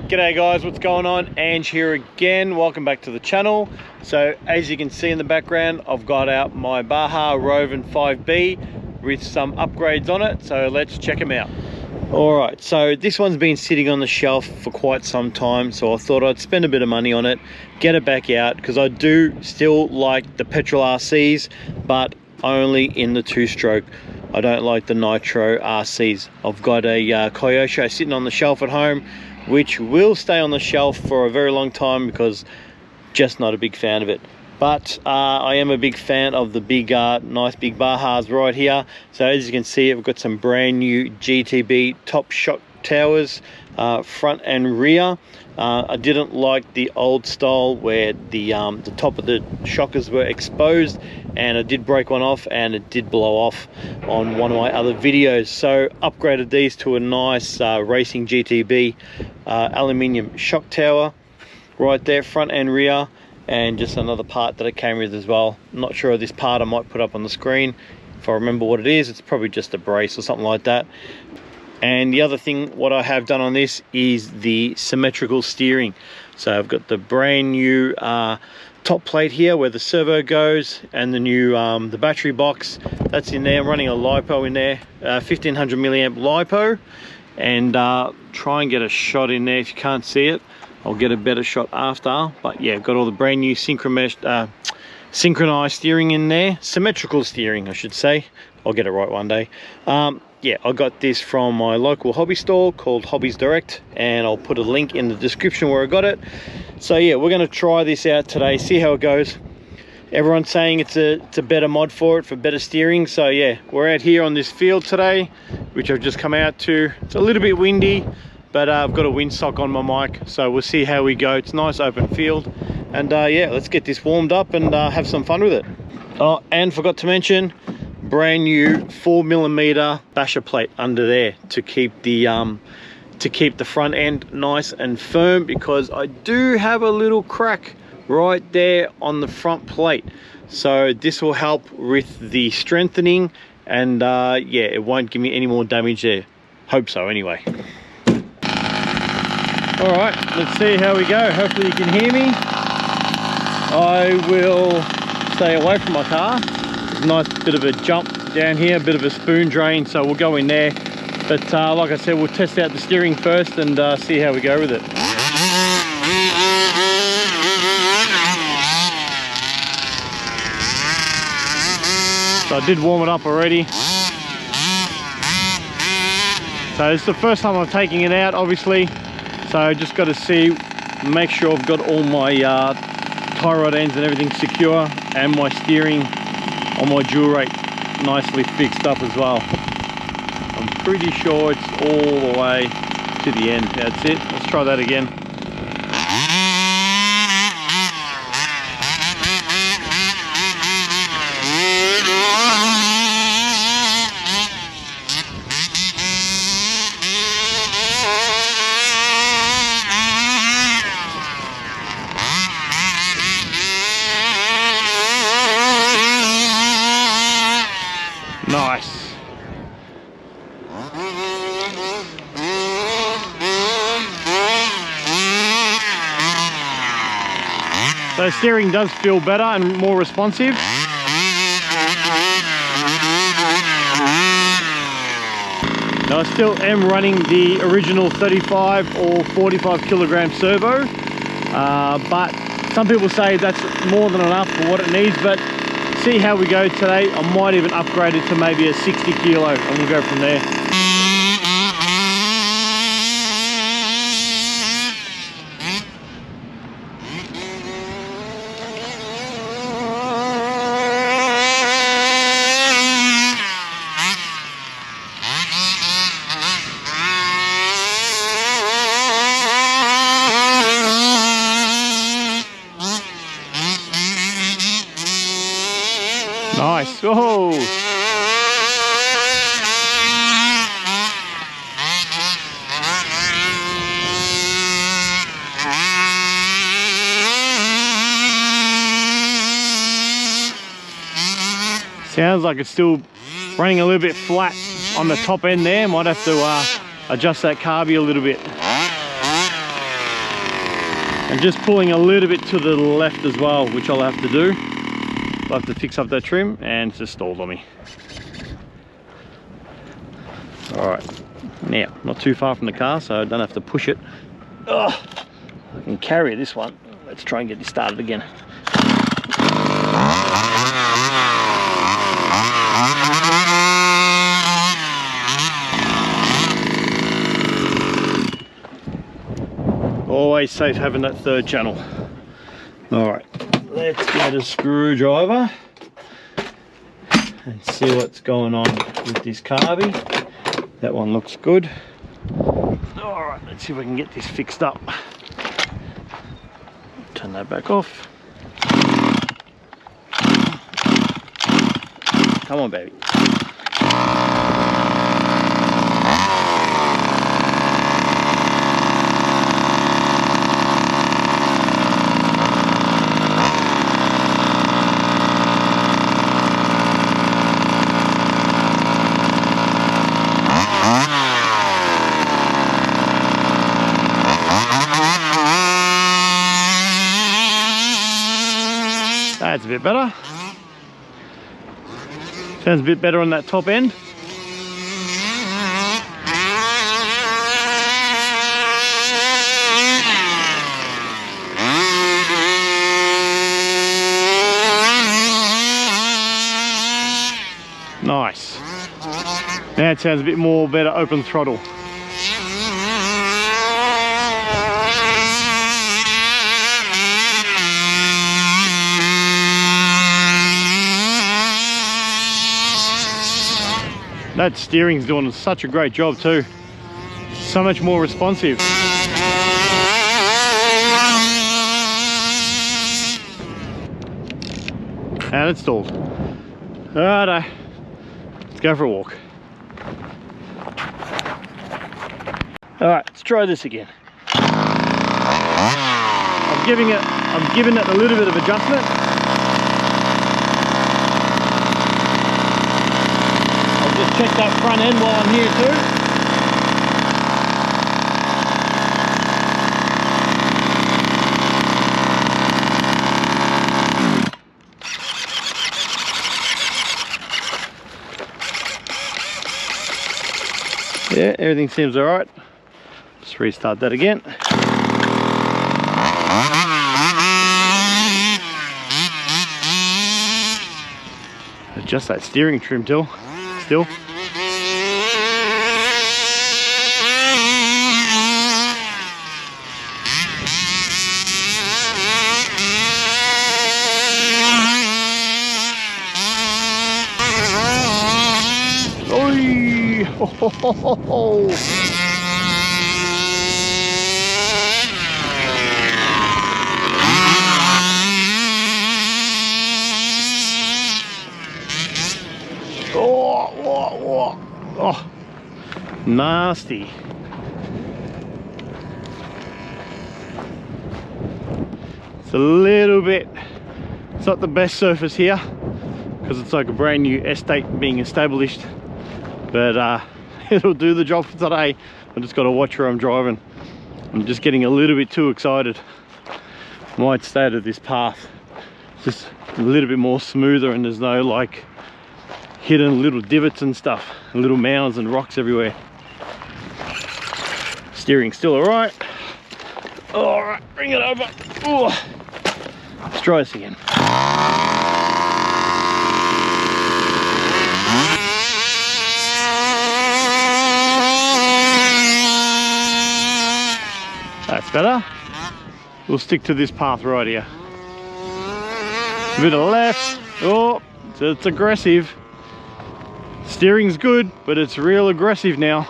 G'day guys, what's going on? Ange here again. Welcome back to the channel. So as you can see in the background, I've got out my Baja Rovan 5B with some upgrades on it. So let's check them out. Alright, so this one's been sitting on the shelf for quite some time, so I thought I'd spend a bit of money on it, get it back out, because I do still like the petrol RCs, but only in the two-stroke. I don't like the nitro RCs. I've got a Kyosho sitting on the shelf at home, which will stay on the shelf for a very long time because just not a big fan of it. But I am a big fan of the big nice big Bajas right here. So as you can see, I've got some brand new GTB top shock towers, front and rear. I didn't like the old style where the top of the shockers were exposed, and I did break one off and it did blow off on one of my other videos. So upgraded these to a nice racing GTB aluminium shock tower right there, front and rear, and just another part that it came with as well. I'm not sure of this part. I might put up on the screen if I remember what it is. It's probably just a brace or something like that. And the other thing what I have done on this is the symmetrical steering. So I've got the brand new top plate here where the servo goes, and the new the battery box that's in there. I'm running a LiPo in there, 1500 milliamp LiPo, and try and get a shot in there. If you can't see it, I'll get a better shot after. But yeah, got all the brand new synchronized steering in there, symmetrical steering I should say. I'll get it right one day. Yeah, I got this from my local hobby store called Hobbies Direct, and I'll put a link in the description where I got it. So yeah, we're going to try this out today, see how it goes. Everyone's saying it's a better mod for it, for better steering. So yeah, we're out here on this field today, which I've just come out to. It's a little bit windy, but I've got a windsock on my mic, so we'll see how we go. It's a nice open field, and yeah, let's get this warmed up and have some fun with it. Oh, and forgot to mention, brand new 4mm basher plate under there to keep the front end nice and firm, because I do have a little crack right there on the front plate. So this will help with the strengthening, and yeah, it won't give me any more damage there. Hope so anyway. All right, let's see how we go. Hopefully you can hear me. I will stay away from my car. There's a nice bit of a jump down here, a bit of a spoon drain, so we'll go in there. But like I said, we'll test out the steering first and see how we go with it. So I did warm it up already. So it's the first time I'm taking it out, obviously. So just got to see, make sure I've got all my tie rod ends and everything secure, and my steering on my dual rate nicely fixed up as well. I'm pretty sure it's all the way to the end. That's it. Let's try that again. Nice. So steering does feel better and more responsive. Now I still am running the original 35 or 45 kilogram servo, but some people say that's more than enough for what it needs. But see how we go today. I might even upgrade it to maybe a 60 kilo, and we'll go from there. Nice. Oh. Sounds like it's still running a little bit flat on the top end there. Might have to adjust that carby a little bit. I'm just pulling a little bit to the left as well, which I'll have to do. I'll have to fix up that trim, and it's just stalled on me. Alright, now, not too far from the car, so I don't have to push it. Oh, I can carry this one. Let's try and get this started again. Always safe having that third channel. Alright, let's get a screwdriver and see what's going on with this carby. That one looks good. Alright, let's see if I can get this fixed up. Turn that back off. Come on, baby. That's a bit better. Sounds a bit better on that top end. Nice. Now it sounds a bit more better open throttle. That steering's doing such a great job too. So much more responsive. And it's stalled. Alright, let's go for a walk. Alright, let's try this again. I'm giving it a little bit of adjustment. Check that front end while I'm here too. Yeah, everything seems all right. Just restart that again. Adjust that steering trim still. Oi! Ho, ho, ho, ho, ho. Oh, nasty. It's a little bit, it's not the best surface here because it's like a brand new estate being established, but it'll do the job for today. I just got to watch where I'm driving. I'm just getting a little bit too excited. Might stay to this path, just a little bit more smoother, and there's no like hidden little divots and stuff, little mounds and rocks everywhere. Steering still all right. All right, bring it over. Ooh. Let's try this again. That's better. We'll stick to this path right here. A bit of left. Oh, so it's aggressive. Steering's good, but it's real aggressive now.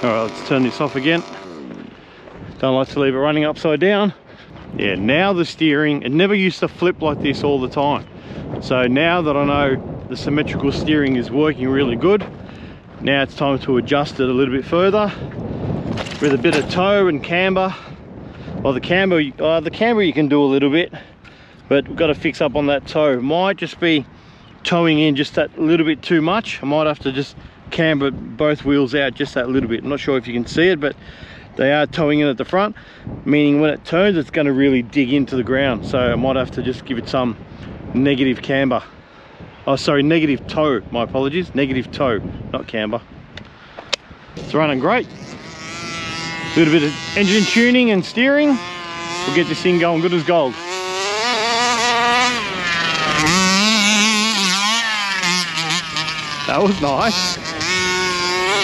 All right, let's turn this off again. Don't like to leave it running upside down. Yeah, now the steering, it never used to flip like this all the time. So now that I know the symmetrical steering is working really good, now it's time to adjust it a little bit further with a bit of toe and camber. Well, the camber you can do a little bit, but we've got to fix up on that toe. Might just be towing in just that little bit too much. I might have to just camber both wheels out just that little bit. I'm not sure if you can see it, but they are towing in at the front, meaning when it turns it's going to really dig into the ground. So I might have to just give it some negative camber. Oh sorry, negative tow, my apologies, negative tow, not camber. It's running great. A little bit of engine tuning and steering, we'll get this thing going good as gold. That was nice.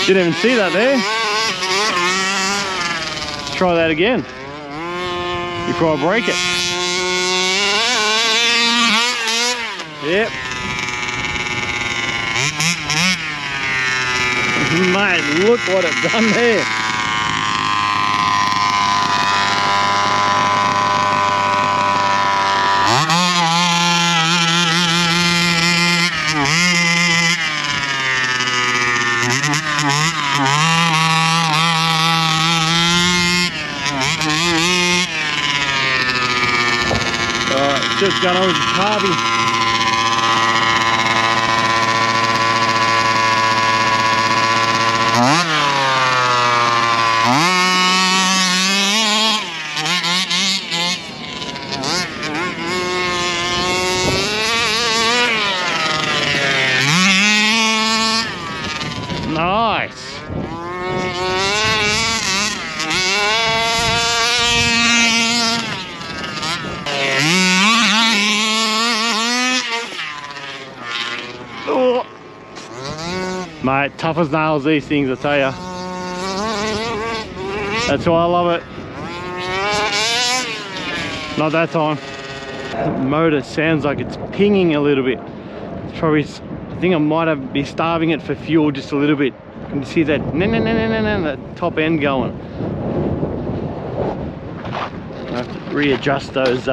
Didn't even see that there. Let's try that again before I break it. Yep. Mate, look what it's done there. Alright, just gone over the carby. Nice. Oh. Mate, tough as nails these things, I tell ya. That's why I love it. Not that time. The motor sounds like it's pinging a little bit. It's probably, I think I might be starving it for fuel just a little bit. Can you see that? That top end going. I have to readjust those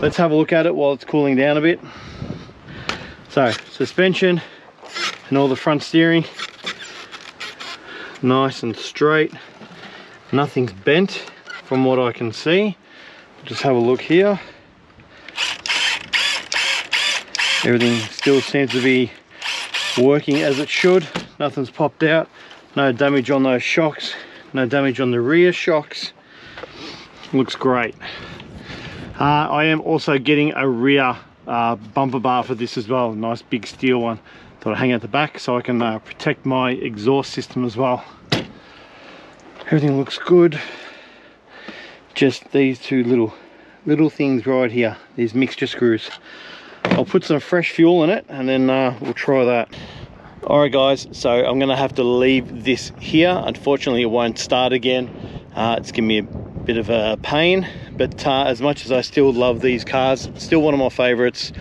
let's have a look at it while it's cooling down a bit. So suspension and all the front steering, nice and straight, nothing's bent from what I can see. Just have a look here, everything still seems to be working as it should, nothing's popped out, no damage on those shocks, no damage on the rear shocks, looks great. I am also getting a rear bumper bar for this as well, nice big steel one. Thought I'd hang out the back so I can protect my exhaust system as well. Everything looks good. Just these two little things right here, these mixture screws. I'll put some fresh fuel in it and then we'll try that. Alright guys, so I'm going to have to leave this here. Unfortunately it won't start again. It's giving me a bit of a pain, but as much as I still love these cars, still one of my favorites.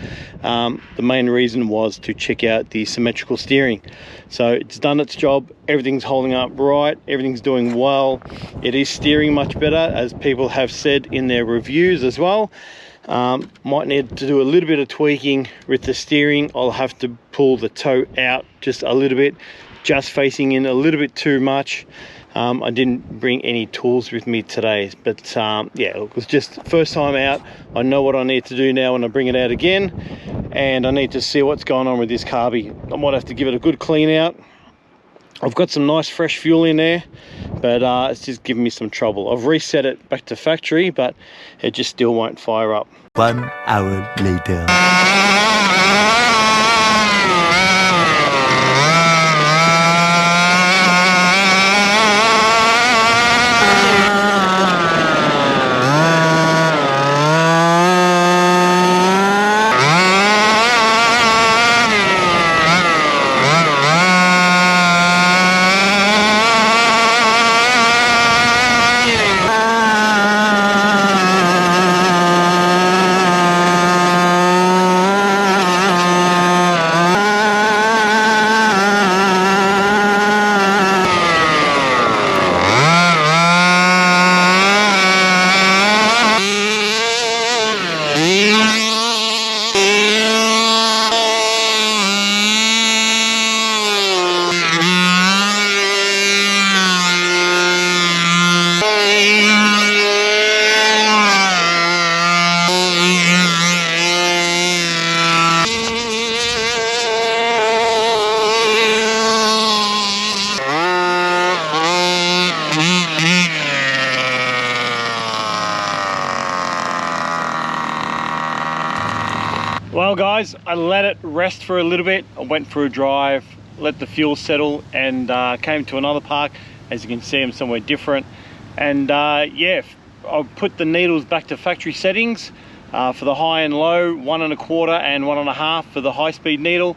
The main reason was to check out the symmetrical steering. So it's done its job, everything's holding up right, everything's doing well. It is steering much better, as people have said in their reviews as well. Might need to do a little bit of tweaking with the steering. I'll have to pull the toe out just a little bit, just facing in a little bit too much. I didn't bring any tools with me today, but yeah, it was just first time out. I know what I need to do now when I bring it out again, and I need to see what's going on with this carby. I might have to give it a good clean out. I've got some nice fresh fuel in there, but it's just giving me some trouble. I've reset it back to factory, but it just still won't fire up. 1 hour later. Well guys, I let it rest for a little bit. I went for a drive, let the fuel settle, and came to another park. As you can see, I'm somewhere different. And yeah, I'll put the needles back to factory settings for the high and low, 1 1/4 and 1 1/2 for the high speed needle.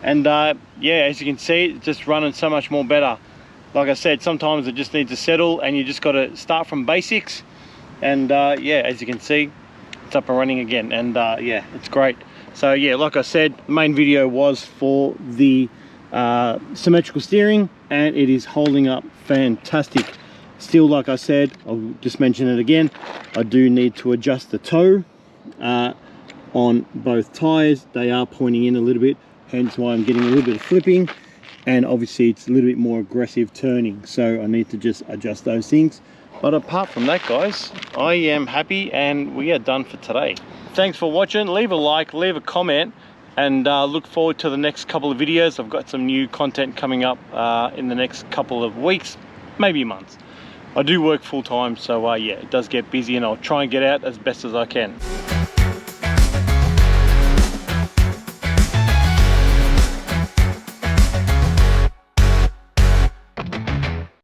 And yeah, as you can see, it's just running so much more better. Like I said, sometimes it just needs to settle and you just got to start from basics. And yeah, as you can see, it's up and running again. And yeah, it's great. So yeah, like I said, the main video was for the symmetrical steering, and it is holding up fantastic. Still, like I said, I'll just mention it again, I do need to adjust the toe on both tires. They are pointing in a little bit, hence why I'm getting a little bit of flipping, and obviously it's a little bit more aggressive turning, so I need to just adjust those things. But apart from that guys, I am happy and we are done for today. Thanks for watching. Leave a like, leave a comment, and look forward to the next couple of videos. I've got some new content coming up in the next couple of weeks, maybe months. I do work full time, so yeah, it does get busy, and I'll try and get out as best as I can.